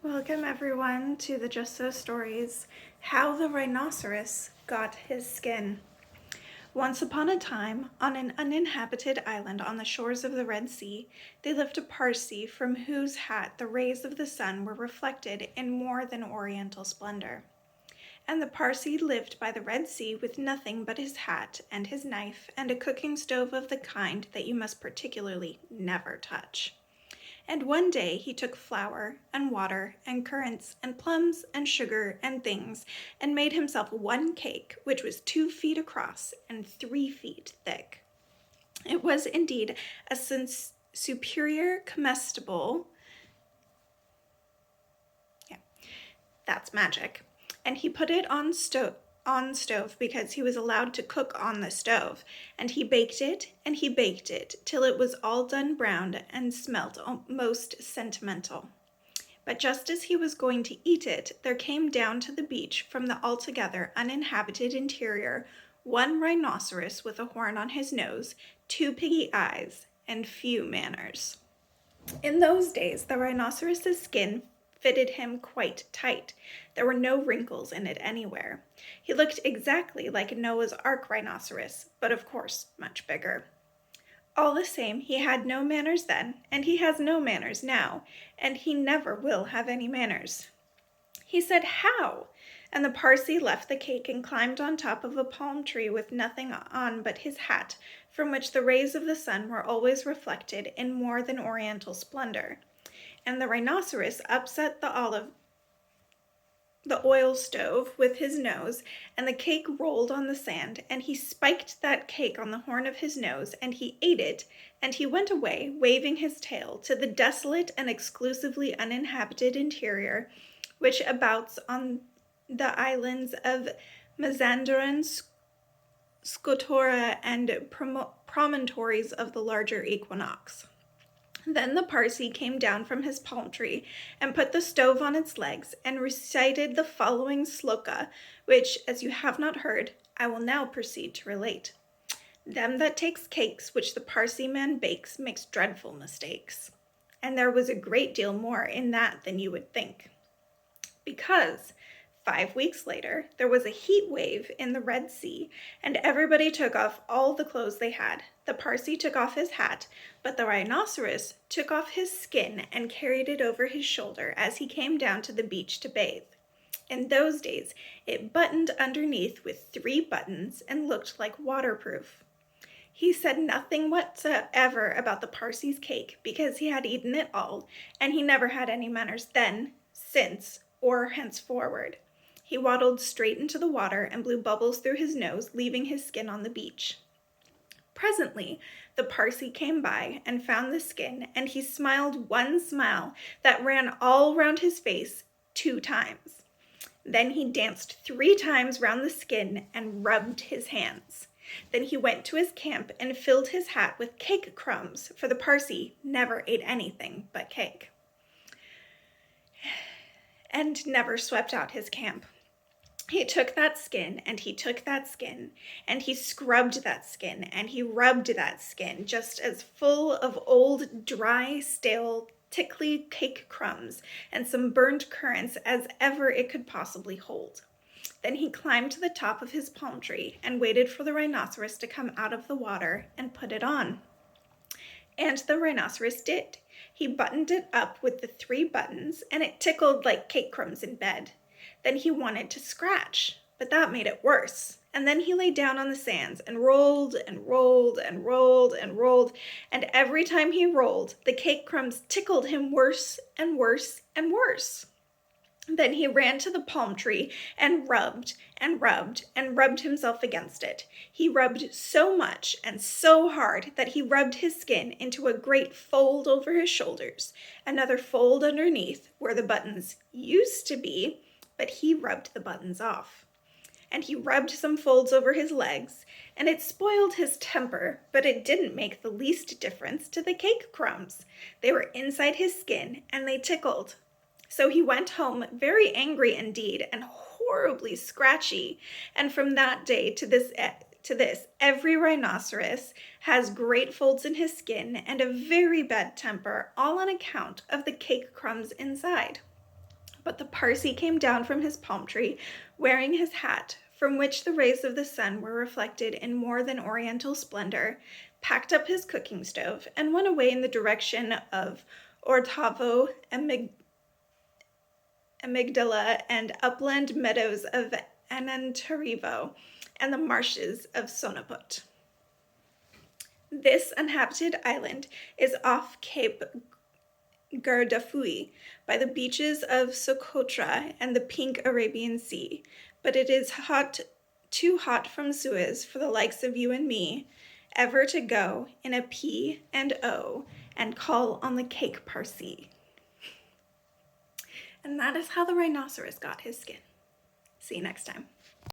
Welcome everyone to the Just So Stories, How the Rhinoceros Got His Skin. Once upon a time, on an uninhabited island on the shores of the Red Sea, there lived a Parsee from whose hat the rays of the sun were reflected in more than oriental splendor. And the Parsee lived by the Red Sea with nothing but his hat and his knife and a cooking stove of the kind that you must particularly never touch. And one day he took flour and water and currants and plums and sugar and things and made himself one cake which was 2 feet across and 3 feet thick. It was indeed a superior comestible. Yeah, that's magic. And he put it on stove because he was allowed to cook on the stove, and he baked it till it was all done browned and smelt most sentimental. But just as he was going to eat it, there came down to the beach from the altogether uninhabited interior one rhinoceros with a horn on his nose, 2 piggy eyes, and few manners. In those days, the rhinoceros's skin fitted him quite tight. There were no wrinkles in it anywhere. He looked exactly like a Noah's Ark rhinoceros, but of course much bigger. All the same, he had no manners then, and he has no manners now, and he never will have any manners. He said, "How?" And the Parsee left the cake and climbed on top of a palm tree with nothing on but his hat, from which the rays of the sun were always reflected in more than oriental splendor. And the rhinoceros upset the oil stove with his nose, and the cake rolled on the sand, and he spiked that cake on the horn of his nose, and he ate it, and he went away, waving his tail, to the desolate and exclusively uninhabited interior, which abouts on the islands of Mazandaran, Scotora, and promontories of the larger equinox. Then the Parsee came down from his palm tree and put the stove on its legs and recited the following sloka, which, as you have not heard, I will now proceed to relate. Them that takes cakes which the Parsee man bakes makes dreadful mistakes. And there was a great deal more in that than you would think. Because 5 weeks later, there was a heat wave in the Red Sea, and everybody took off all the clothes they had. The Parsee took off his hat, but the rhinoceros took off his skin and carried it over his shoulder as he came down to the beach to bathe. In those days, it buttoned underneath with 3 buttons and looked like waterproof. He said nothing whatsoever about the Parsee's cake because he had eaten it all, and he never had any manners then, since, or henceforward. He waddled straight into the water and blew bubbles through his nose, leaving his skin on the beach. Presently, the Parsee came by and found the skin, and he smiled one smile that ran all round his face 2 times. Then he danced 3 times round the skin and rubbed his hands. Then he went to his camp and filled his hat with cake crumbs, for the Parsee never ate anything but cake, and never swept out his camp. He took that skin, and he took that skin, and he scrubbed that skin, and he rubbed that skin, just as full of old, dry, stale, tickly cake crumbs and some burned currants as ever it could possibly hold. Then he climbed to the top of his palm tree and waited for the rhinoceros to come out of the water and put it on. And the rhinoceros did. He buttoned it up with the 3 buttons, and it tickled like cake crumbs in bed. Then he wanted to scratch, but that made it worse. And then he lay down on the sands and rolled and rolled and rolled and rolled, and every time he rolled, the cake crumbs tickled him worse and worse and worse. Then he ran to the palm tree and rubbed and rubbed and rubbed himself against it. He rubbed so much and so hard that he rubbed his skin into a great fold over his shoulders, another fold underneath where the buttons used to be, but he rubbed the buttons off. And he rubbed some folds over his legs, and it spoiled his temper, but it didn't make the least difference to the cake crumbs. They were inside his skin, and they tickled. So he went home very angry indeed, and horribly scratchy, and from that day to this, every rhinoceros has great folds in his skin and a very bad temper, all on account of the cake crumbs inside. But the Parsee came down from his palm tree, wearing his hat, from which the rays of the sun were reflected in more than oriental splendor, packed up his cooking stove, and went away in the direction of Ortavo, Amygdala, and upland meadows of Anantarivo, and the marshes of Sonaput. This uninhabited island is off Cape Gardafui, by the beaches of Socotra and the pink Arabian Sea, but it is too hot from Suez for the likes of you and me ever to go in a P&O and call on the cake Parsee. And that is how the rhinoceros got his skin. See you next time.